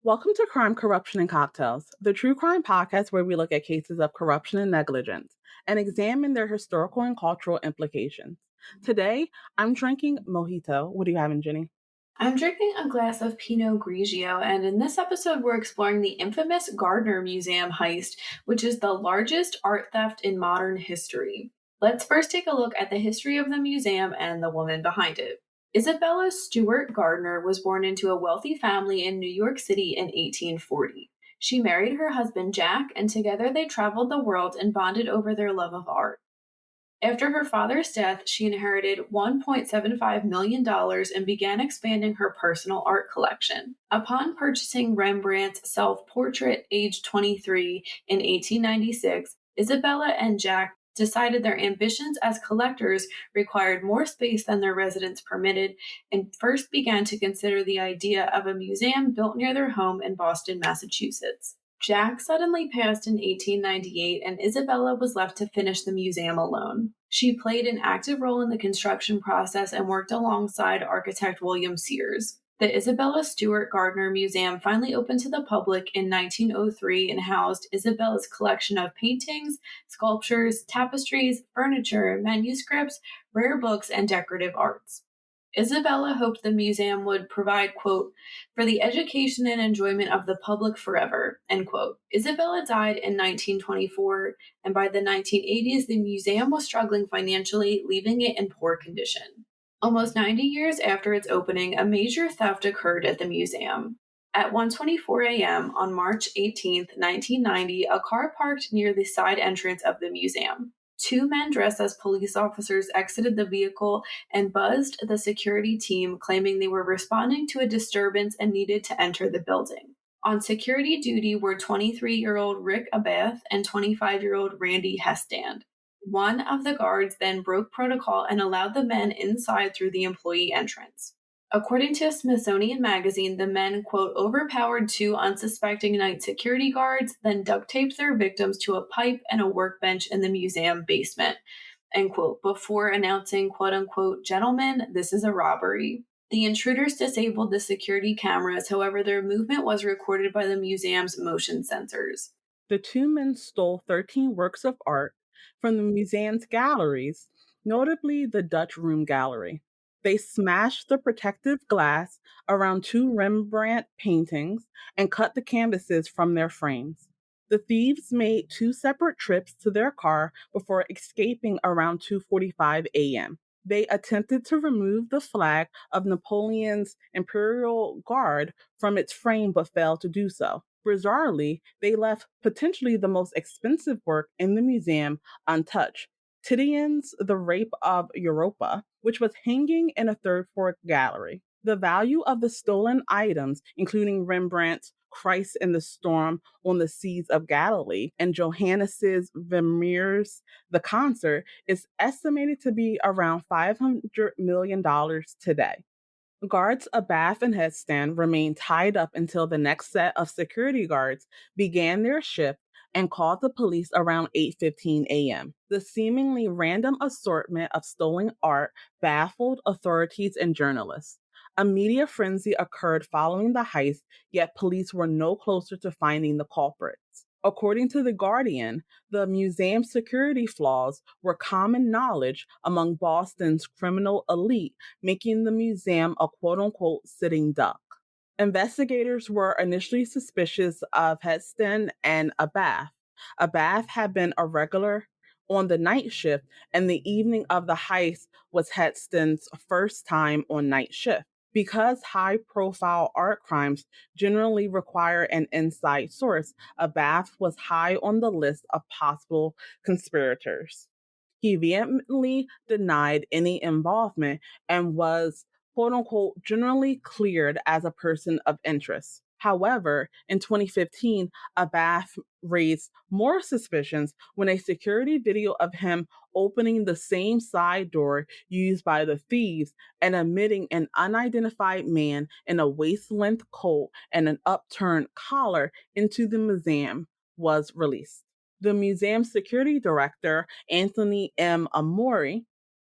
Welcome to Crime, Corruption, and Cocktails, the true crime podcast where we look at cases of corruption and negligence and examine their historical and cultural implications. Today, I'm drinking mojito. What are you having, Jenny? I'm drinking a glass of Pinot Grigio, and in this episode, we're exploring the infamous Gardner Museum heist, which is the largest art theft in modern history. Let's first take a look at the history of the museum and the woman behind it. Isabella Stewart Gardner was born into a wealthy family in New York City in 1840. She married her husband Jack, and together they traveled the world and bonded over their love of art. After her father's death, she inherited $1.75 million and began expanding her personal art collection. Upon purchasing Rembrandt's self portrait, aged 23, in 1896, Isabella and Jack decided their ambitions as collectors required more space than their residence permitted and first began to consider the idea of a museum built near their home in Boston, Massachusetts. Jack suddenly passed in 1898, and Isabella was left to finish the museum alone. She played an active role in the construction process and worked alongside architect William Sears. The Isabella Stewart Gardner Museum finally opened to the public in 1903 and housed Isabella's collection of paintings, sculptures, tapestries, furniture, manuscripts, rare books, and decorative arts. Isabella hoped the museum would provide, quote, for the education and enjoyment of the public forever, end quote. Isabella died in 1924, and by the 1980s, the museum was struggling financially, leaving it in poor condition. Almost 90 years after its opening, a major theft occurred at the museum. At 1:24 a.m. on March 18, 1990, a car parked near the side entrance of the museum. Two men dressed as police officers exited the vehicle and buzzed the security team, claiming they were responding to a disturbance and needed to enter the building. On security duty were 23-year-old Rick Abath and 25-year-old Randy Hestand. One of the guards then broke protocol and allowed the men inside through the employee entrance. According to Smithsonian Magazine, the men, quote, overpowered two unsuspecting night security guards, then duct taped their victims to a pipe and a workbench in the museum basement, end quote, before announcing, quote unquote, gentlemen, this is a robbery. The intruders disabled the security cameras, however, their movement was recorded by the museum's motion sensors. The two men stole 13 works of art from the museum's galleries, notably the Dutch Room Gallery. They smashed the protective glass around two Rembrandt paintings and cut the canvases from their frames. The thieves made two separate trips to their car before escaping around 2:45 a.m. They attempted to remove the flag of Napoleon's Imperial Guard from its frame but failed to do so. Bizarrely, they left potentially the most expensive work in the museum untouched, Titian's The Rape of Europa, which was hanging in a third floor gallery. The value of the stolen items, including Rembrandt's Christ in the Storm on the Seas of Galilee and Johannes's Vermeer's The Concert, is estimated to be around $500 million today. Guards Abath and Headstand remained tied up until the next set of security guards began their shift and called the police around 8:15 a.m. The seemingly random assortment of stolen art baffled authorities and journalists. A media frenzy occurred following the heist, yet police were no closer to finding the culprits. According to The Guardian, the museum's security flaws were common knowledge among Boston's criminal elite, making the museum a quote-unquote sitting duck. Investigators were initially suspicious of Hedston and Abath. Abath had been a regular on the night shift, and the evening of the heist was Hedston's first time on night shift. Because high profile art crimes generally require an inside source, Abath was high on the list of possible conspirators. He vehemently denied any involvement and was, quote unquote, generally cleared as a person of interest. However, in 2015, Abath raised more suspicions when a security video of him opening the same side door used by the thieves and admitting an unidentified man in a waist-length coat and an upturned collar into the museum was released. The museum's security director, Anthony M. Amori,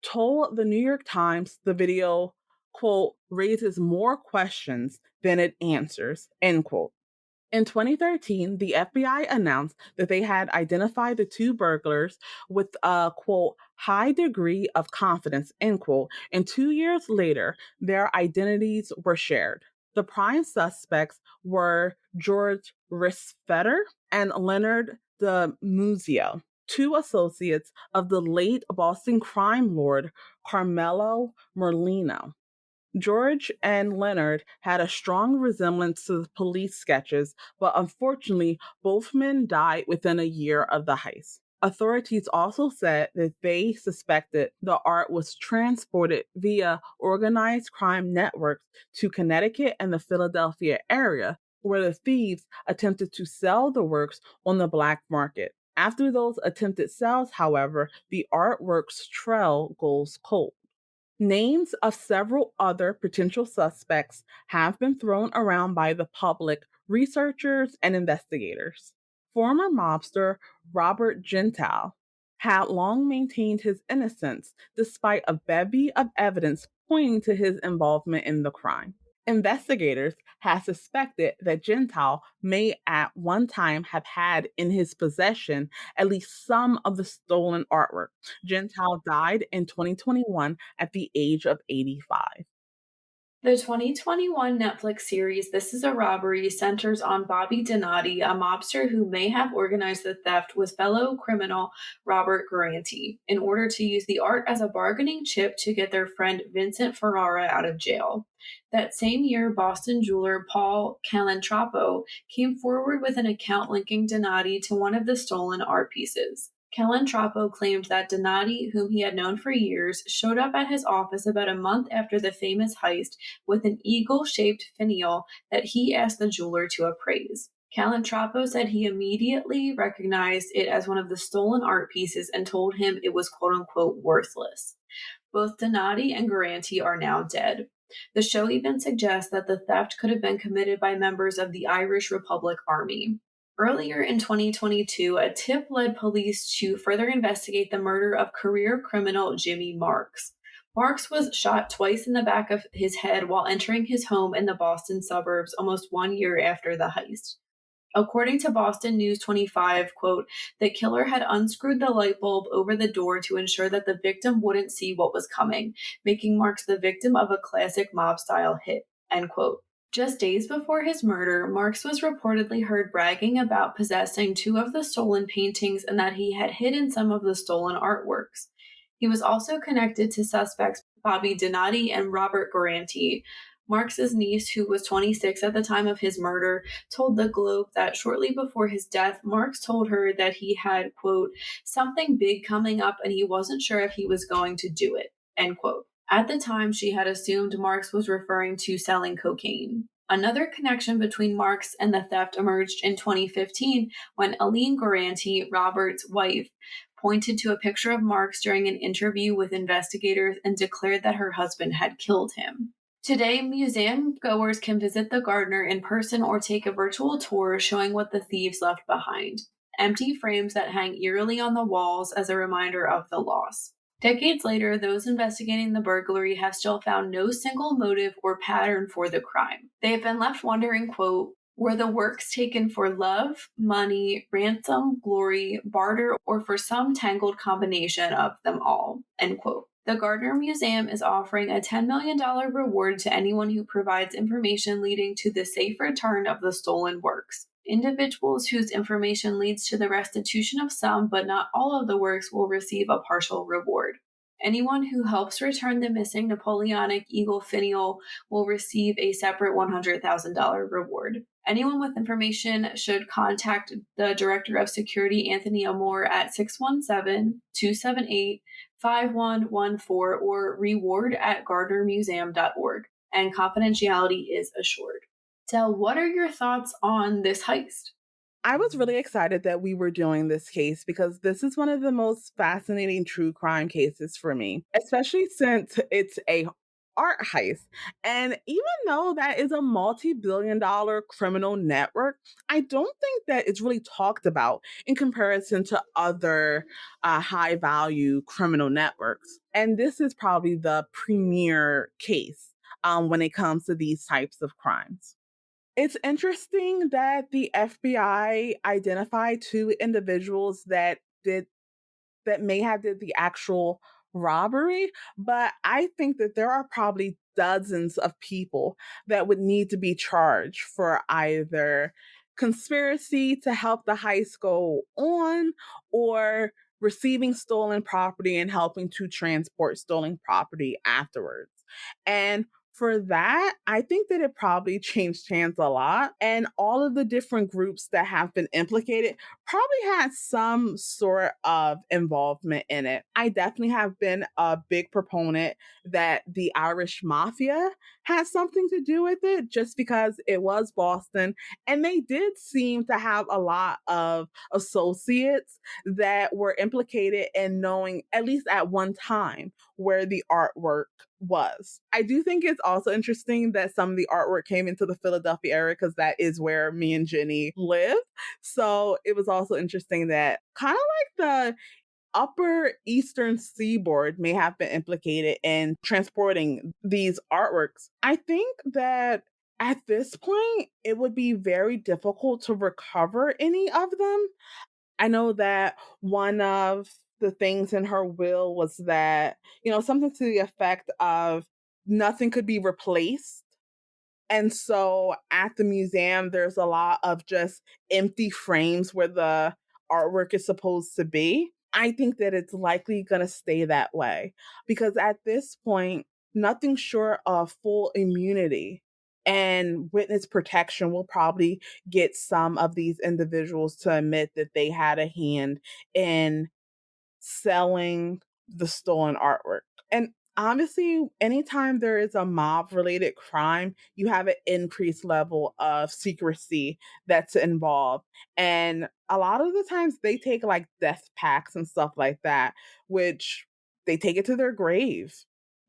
told the New York Times the video, quote, raises more questions than it answers, end quote. In 2013, the FBI announced that they had identified the two burglars with a quote high degree of confidence, end quote, and 2 years later, their identities were shared. The prime suspects were George Risfetter and Leonard de Muzio, two associates of the late Boston crime lord Carmelo Merlino. George and Leonard had a strong resemblance to the police sketches, but unfortunately, both men died within a year of the heist. Authorities also said that they suspected the art was transported via organized crime networks to Connecticut and the Philadelphia area, where the thieves attempted to sell the works on the black market. After those attempted sales, however, the artwork's trail goes cold. Names of several other potential suspects have been thrown around by the public, researchers, and investigators. Former mobster Robert Gentile had long maintained his innocence despite a bevy of evidence pointing to his involvement in the crime. Investigators have suspected that Gentile may at one time have had in his possession at least some of the stolen artwork. Gentile died in 2021 at the age of 85. The 2021 Netflix series This Is a Robbery centers on Bobby Donati, a mobster who may have organized the theft with fellow criminal Robert Garanti in order to use the art as a bargaining chip to get their friend Vincent Ferrara out of jail. That same year, Boston jeweler Paul Calantrapo came forward with an account linking Donati to one of the stolen art pieces. Calantrapo claimed that Donati, whom he had known for years, showed up at his office about a month after the famous heist with an eagle-shaped finial that he asked the jeweler to appraise. Calantrapo said he immediately recognized it as one of the stolen art pieces and told him it was quote-unquote worthless. Both Donati and Garanti are now dead. The show even suggests that the theft could have been committed by members of the Irish Republic Army. Earlier in 2022, a tip led police to further investigate the murder of career criminal Jimmy Marks. Marks was shot twice in the back of his head while entering his home in the Boston suburbs almost 1 year after the heist. According to Boston News 25, quote, the killer had unscrewed the light bulb over the door to ensure that the victim wouldn't see what was coming, making Marks the victim of a classic mob-style hit, end quote. Just days before his murder, Marks was reportedly heard bragging about possessing two of the stolen paintings and that he had hidden some of the stolen artworks. He was also connected to suspects Bobby Donati and Robert Garanti. Marks's niece, who was 26 at the time of his murder, told the Globe that shortly before his death, Marks told her that he had, quote, something big coming up and he wasn't sure if he was going to do it, end quote. At the time, she had assumed Marks was referring to selling cocaine. Another connection between Marks and the theft emerged in 2015 when Aline Garanti, Robert's wife, pointed to a picture of Marks during an interview with investigators and declared that her husband had killed him. Today, museum goers can visit the Gardner in person or take a virtual tour showing what the thieves left behind. Empty frames that hang eerily on the walls as a reminder of the loss. Decades later, those investigating the burglary have still found no single motive or pattern for the crime. They have been left wondering, quote, were the works taken for love, money, ransom, glory, barter, or for some tangled combination of them all, end quote. The Gardner Museum is offering a $10 million reward to anyone who provides information leading to the safe return of the stolen works. Individuals whose information leads to the restitution of some but not all of the works will receive a partial reward. Anyone who helps return the missing Napoleonic eagle finial will receive a separate $100,000 reward. Anyone with information should contact the Director of Security, Anthony Amore, at 617-278-5114 or reward@gardnermuseum.org, and confidentiality is assured. Del, what are your thoughts on this heist? I was really excited that we were doing this case because this is one of the most fascinating true crime cases for me, especially since it's a art heist. And even though that is a multi-billion dollar criminal network, I don't think that it's really talked about in comparison to other high value criminal networks. And this is probably the premier case. when it comes to these types of crimes. It's interesting that the FBI identified two individuals that may have did the actual robbery, but I think that there are probably dozens of people that would need to be charged for either conspiracy to help the heist go on or receiving stolen property and helping to transport stolen property afterwards. And for that, I think that it probably changed hands a lot. And all of the different groups that have been implicated probably had some sort of involvement in it. I definitely have been a big proponent that the Irish mafia has something to do with it just because it was Boston and they did seem to have a lot of associates that were implicated in knowing at least at one time where the artwork was. I do think it's also interesting that some of the artwork came into the Philadelphia area because that is where me and Jenny live. So it was also interesting that kind of like the upper eastern seaboard may have been implicated in transporting these artworks. I think that at this point, it would be very difficult to recover any of them. I know that one of the things in her will was that, something to the effect of nothing could be replaced, and so at the museum, there's a lot of just empty frames where the artwork is supposed to be. I think that it's likely going to stay that way because at this point, nothing short of full immunity and witness protection will probably get some of these individuals to admit that they had a hand in selling the stolen artwork. And obviously, anytime there is a mob related crime, you have an increased level of secrecy that's involved. And a lot of the times they take like death packs and stuff like that, which they take it to their grave,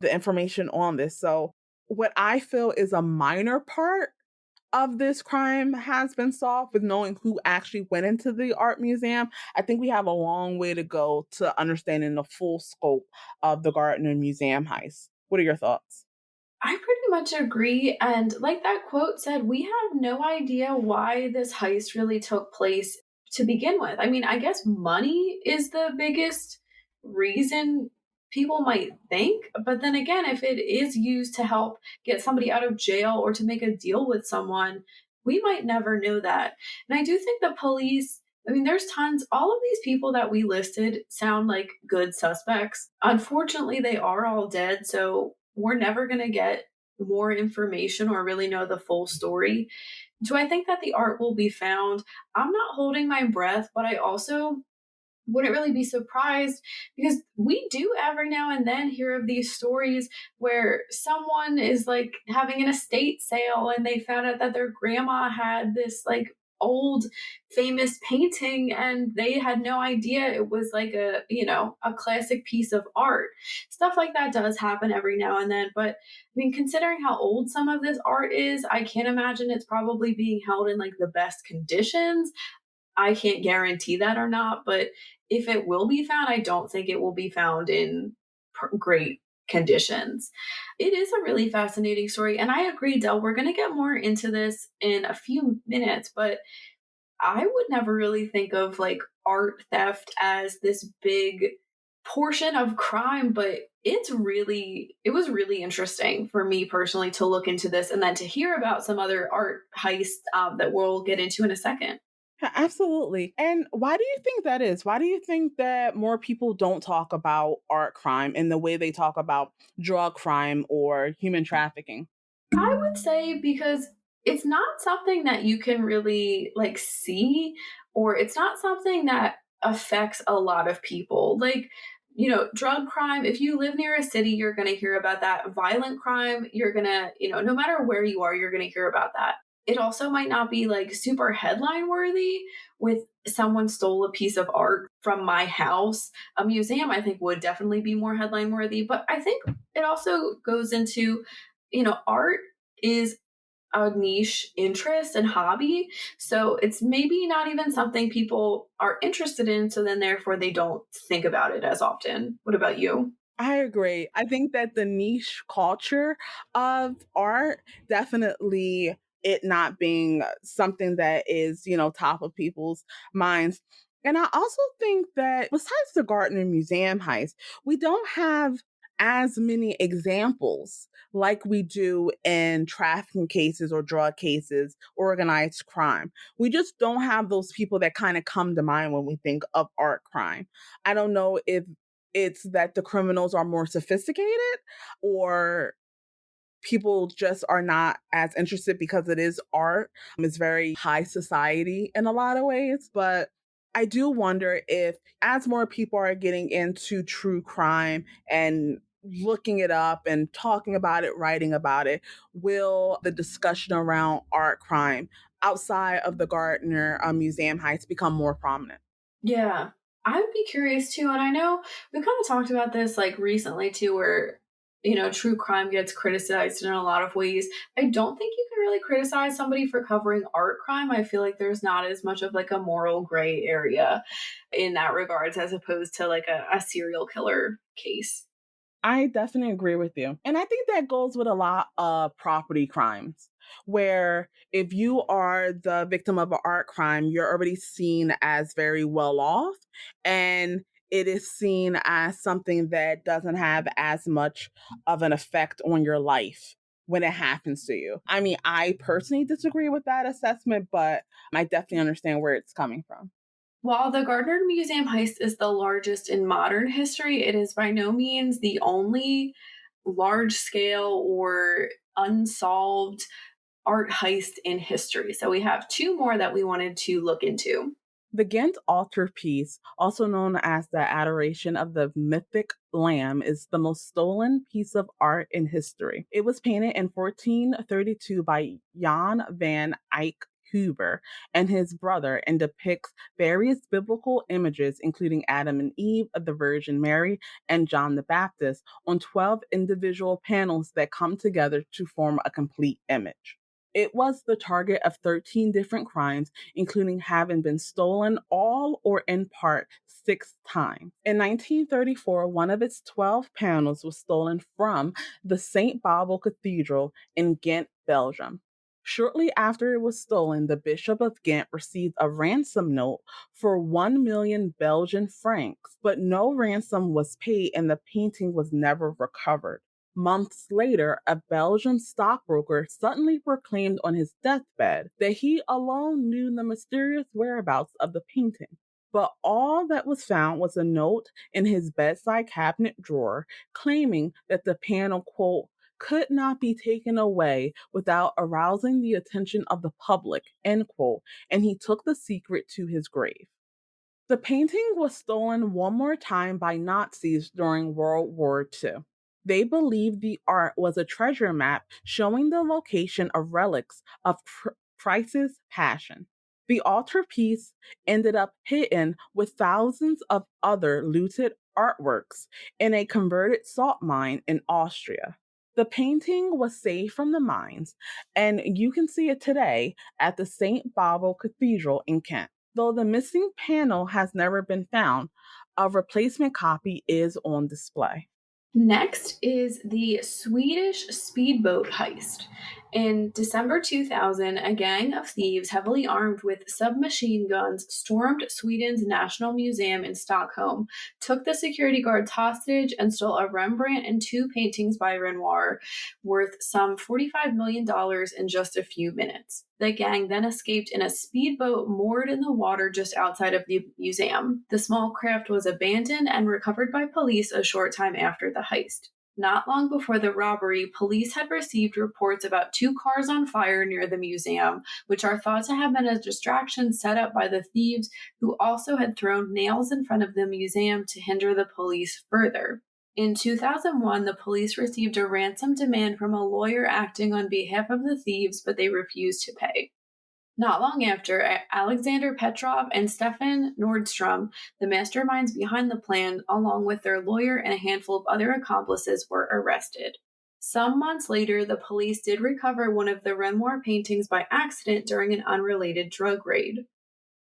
the information on this. So, what I feel is a minor part of this crime has been solved with knowing who actually went into the art museum. I think we have a long way to go to understanding the full scope of the Gardner Museum heist. What are your thoughts? I pretty much agree. And like that quote said, we have no idea why this heist really took place to begin with. I mean, I guess money is the biggest reason people might think. But then again, if it is used to help get somebody out of jail or to make a deal with someone, we might never know that. And I do think the police. I mean, there's tons, all of these people that we listed sound like good suspects. Unfortunately, they are all dead. So we're never going to get more information or really know the full story. Do I think that the art will be found? I'm not holding my breath, but I also wouldn't really be surprised because we do every now and then hear of these stories where someone is like having an estate sale and they found out that their grandma had this like old famous painting and they had no idea it was like a classic piece of art. Stuff like that does happen every now and then, but I mean, considering how old some of this art is, I can't imagine it's probably being held in like the best conditions. I can't guarantee that or not, but if it will be found, I don't think it will be found in great conditions. It is a really fascinating story. And I agree, Del, we're going to get more into this in a few minutes, but I would never really think of like art theft as this big portion of crime, but it was really interesting for me personally to look into this and then to hear about some other art heists that we'll get into in a second. Yeah, absolutely. And why do you think that is? Why do you think that more people don't talk about art crime in the way they talk about drug crime or human trafficking? I would say because it's not something that you can really like see, or it's not something that affects a lot of people. Like, drug crime, if you live near a city, you're going to hear about that. Violent crime, you're going to, no matter where you are, you're going to hear about that. It also might not be like super headline worthy with someone stole a piece of art from my house. A museum, I think, would definitely be more headline worthy. But I think it also goes into, art is a niche interest and hobby. So it's maybe not even something people are interested in. So then therefore they don't think about it as often. What about you? I agree. I think that the niche culture of art definitely it not being something that is, top of people's minds. And I also think that besides the Gardner Museum heist, we don't have as many examples like we do in trafficking cases or drug cases, organized crime. We just don't have those people that kind of come to mind when we think of art crime. I don't know if it's that the criminals are more sophisticated or people just are not as interested because it is art. It's very high society in a lot of ways, but I do wonder if as more people are getting into true crime and looking it up and talking about it, writing about it, will the discussion around art crime outside of the Gardner Museum heist become more prominent? Yeah, I would be curious too. And I know we kind of talked about this like recently too, where, true crime gets criticized in a lot of ways. I don't think you can really criticize somebody for covering art crime. I feel like there's not as much of like a moral gray area in that regards as opposed to like a serial killer case. I definitely agree with you. And I think that goes with a lot of property crimes, where if you are the victim of an art crime, you're already seen as very well off. And it is seen as something that doesn't have as much of an effect on your life when it happens to you. I mean, I personally disagree with that assessment, but I definitely understand where it's coming from. While the Gardner Museum heist is the largest in modern history, it is by no means the only large scale or unsolved art heist in history. So we have two more that we wanted to look into. The Ghent altarpiece, also known as the Adoration of the Mythic Lamb, is the most stolen piece of art in history. It was painted in 1432 by Jan van Eyck Huber and his brother and depicts various biblical images, including Adam and Eve, the Virgin Mary, and John the Baptist, on 12 individual panels that come together to form a complete image. It was the target of 13 different crimes, including having been stolen all or in part 6 times. In 1934, one of its 12 panels was stolen from the St. Babel Cathedral in Ghent, Belgium. Shortly after it was stolen, the Bishop of Ghent received a ransom note for 1 million Belgian francs, but no ransom was paid and the painting was never recovered. Months later, a Belgian stockbroker suddenly proclaimed on his deathbed that he alone knew the mysterious whereabouts of the painting. But all that was found was a note in his bedside cabinet drawer claiming that the panel, quote, could not be taken away without arousing the attention of the public, end quote, and he took the secret to his grave. The painting was stolen one more time by Nazis during World War II. They believed the art was a treasure map showing the location of relics of Christ's passion. The altarpiece ended up hidden with thousands of other looted artworks in a converted salt mine in Austria. The painting was saved from the mines, and you can see it today at the St. Babel Cathedral in Kent. Though the missing panel has never been found, a replacement copy is on display. Next is the Swedish speedboat heist. In December 2000, a gang of thieves heavily armed with submachine guns stormed Sweden's National Museum in Stockholm, took the security guards hostage, and stole a Rembrandt and two paintings by Renoir worth some $45 million dollars in just a few minutes. The gang then escaped in a speedboat moored in the water just outside of the museum. The small craft was abandoned and recovered by police a short time after the heist. Not long before the robbery, police had received reports about two cars on fire near the museum, which are thought to have been a distraction set up by the thieves who also had thrown nails in front of the museum to hinder the police further. In 2001, the police received a ransom demand from a lawyer acting on behalf of the thieves, but they refused to pay. Not long after, Alexander Petrov and Stefan Nordstrom, the masterminds behind the plan, along with their lawyer and a handful of other accomplices, were arrested. Some months later, the police did recover one of the Renoir paintings by accident during an unrelated drug raid.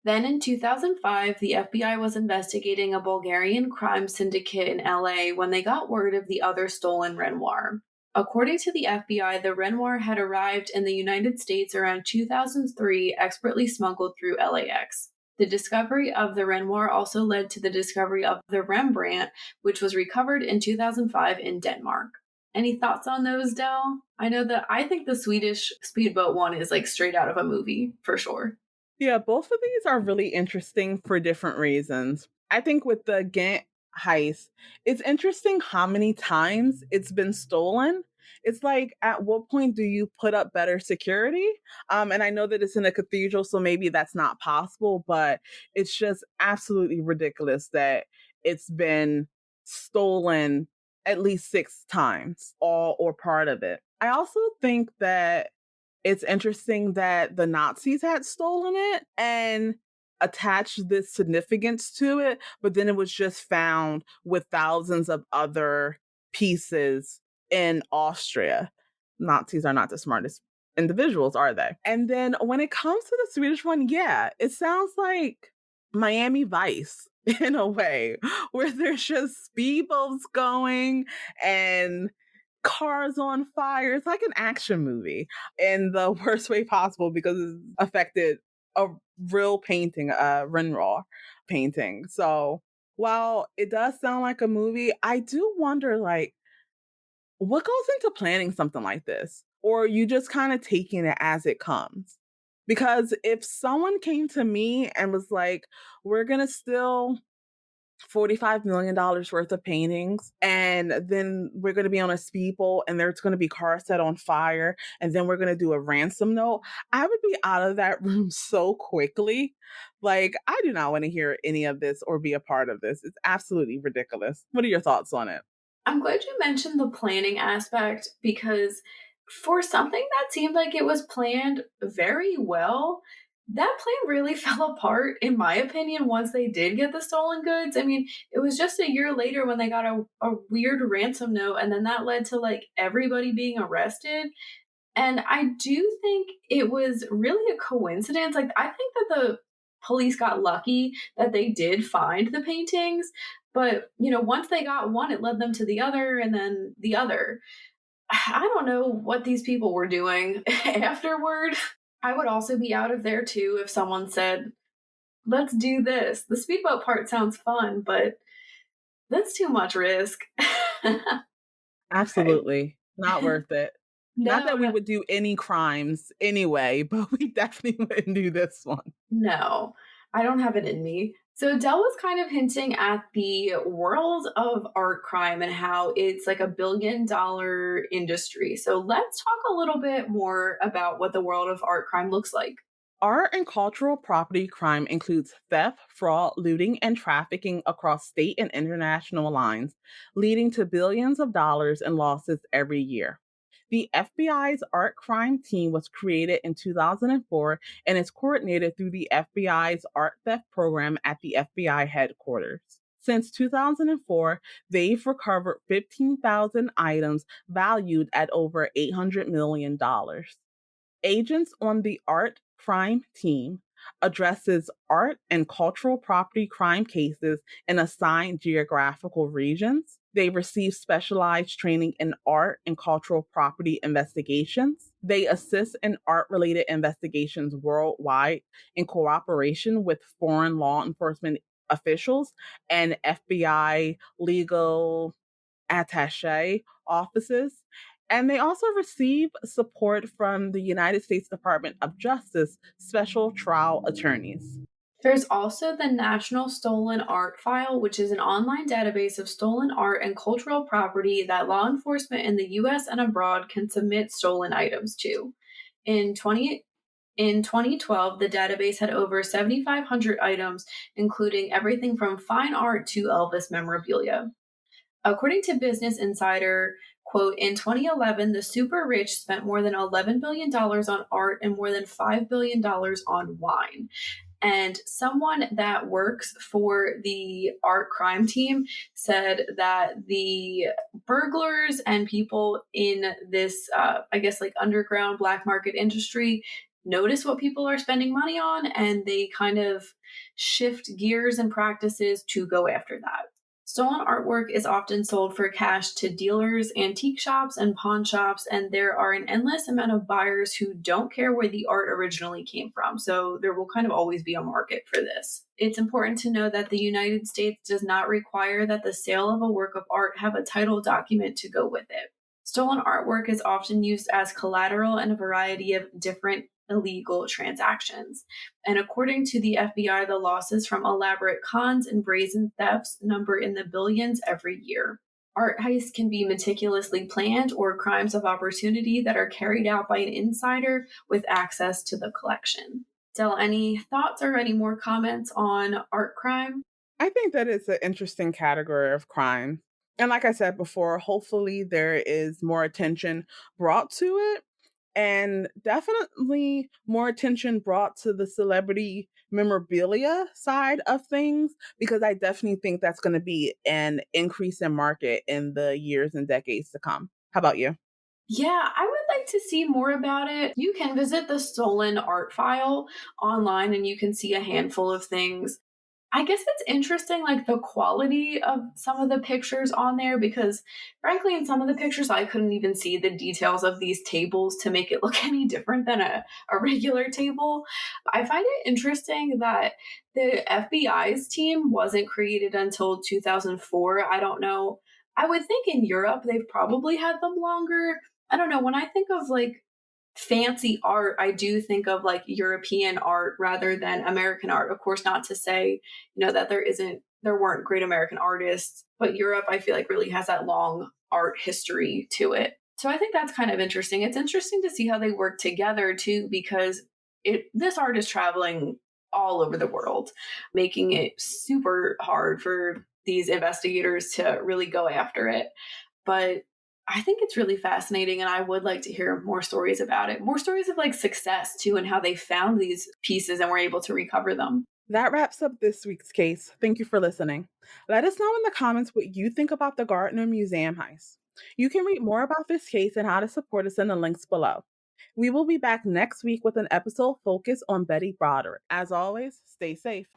Then in 2005, the FBI was investigating a Bulgarian crime syndicate in LA when they got word of the other stolen Renoir. According to the FBI, the Renoir had arrived in the United States around 2003, expertly smuggled through LAX. The discovery of the Renoir also led to the discovery of the Rembrandt, which was recovered in 2005 in Denmark. Any thoughts on those, Dell? I think the Swedish speedboat one is like straight out of a movie for sure. Yeah, both of these are really interesting for different reasons. I think with the Ghent heist, it's interesting how many times it's been stolen. It's like, at what point do you put up better security? And I know that it's in a cathedral, so maybe that's not possible, but it's just absolutely ridiculous that it's been stolen at least 6 times, all or part of it. I also think that it's interesting that the Nazis had stolen it and attached this significance to it, but then it was just found with thousands of other pieces in Austria. Nazis are not the smartest individuals, are they? And then when it comes to the Swedish one, yeah, it sounds like Miami Vice in a way, where there's just speedboats going and cars on fire. It's like an action movie in the worst way possible because it's affected a real painting, a Renoir painting. So while it does sound like a movie, I do wonder, like, what goes into planning something like this? Or you just kind of taking it as it comes? Because if someone came to me and was like, we're going to steal $45 million worth of paintings, and then we're going to be on a speedboat, and there's going to be cars set on fire, and then we're going to do a ransom note, I would be out of that room so quickly. Like, I do not want to hear any of this or be a part of this. It's absolutely ridiculous. What are your thoughts on it? I'm glad you mentioned the planning aspect because for something that seemed like it was planned very well, that plan really fell apart, in my opinion, once they did get the stolen goods. I mean, it was just a year later when they got a weird ransom note, and then that led to like everybody being arrested. And I do think it was really a coincidence. Like, I think that the police got lucky that they did find the paintings, but once they got one, it led them to the other and then the other. I don't know what these people were doing afterward. I would also be out of there too if someone said, let's do this. The speedboat part sounds fun, but that's too much risk. Okay. Absolutely. Not worth it. Not No, that we no, would do any crimes anyway, but we definitely wouldn't do this one. no, I don't have it in me. So Dell was kind of hinting at the world of art crime and how it's like $1 billion industry. So let's talk a little bit more about what the world of art crime looks like. Art and cultural property crime includes theft, fraud, looting, and trafficking across state and international lines, leading to billions of dollars in losses every year. The FBI's art crime team was created in 2004 and is coordinated through the FBI's art theft program at the FBI headquarters. Since 2004, they've recovered 15,000 items valued at over $800 million. Agents on the art crime team addresses art and cultural property crime cases in assigned geographical regions. They receive specialized training in art and cultural property investigations. They assist in art related investigations worldwide in cooperation with foreign law enforcement officials and FBI legal attaché offices. And they also receive support from the United States Department of Justice special trial attorneys. There's also the National Stolen Art File, which is an online database of stolen art and cultural property that law enforcement in the US and abroad can submit stolen items to. In 20 in 2012, the database had over 7,500 items, including everything from fine art to Elvis memorabilia. According to Business Insider, quote, in 2011, the super rich spent more than $11 billion on art and more than $5 billion on wine. And someone that works for the art crime team said that the burglars and people in this, I guess, like underground black market industry, notice what people are spending money on and they kind of shift gears and practices to go after that. Stolen artwork is often sold for cash to dealers, antique shops, and pawn shops, and there are an endless amount of buyers who don't care where the art originally came from. So there will kind of always be a market for this. It's important to know that the United States does not require that the sale of a work of art have a title document to go with it. Stolen artwork is often used as collateral in a variety of different illegal transactions. And according to the FBI, the losses from elaborate cons and brazen thefts number in the billions every year. Art heists can be meticulously planned or crimes of opportunity that are carried out by an insider with access to the collection. Del, any thoughts or any more comments on art crime? I think that it's an interesting category of crime. And like I said before, hopefully there is more attention brought to it and definitely more attention brought to the celebrity memorabilia side of things because I definitely think that's going to be an increase in market in the years and decades to come. How about you? Yeah, I would like to see more about it. You can visit the Stolen Art File online and you can see a handful of things. I guess it's interesting, like the quality of some of the pictures on there, because frankly, in some of the pictures, I couldn't even see the details of these tables to make it look any different than a regular table. I find it interesting that the FBI's team wasn't created until 2004. I don't know. I would think in Europe, they've probably had them longer. I don't know. When I think of like fancy art, I do think of like European art rather than American art. Of course, not to say, that there weren't great American artists, but Europe, I feel like really has that long art history to it. So I think that's kind of interesting. It's interesting to see how they work together too, because this art is traveling all over the world, making it super hard for these investigators to really go after it. But I think it's really fascinating, and I would like to hear more stories about it. More stories of like success too, and how they found these pieces and were able to recover them. That wraps up this week's case. Thank you for listening. Let us know in the comments what you think about the Gardner Museum heist. You can read more about this case and how to support us in the links below. We will be back next week with an episode focused on Betty Broderick. As always, stay safe.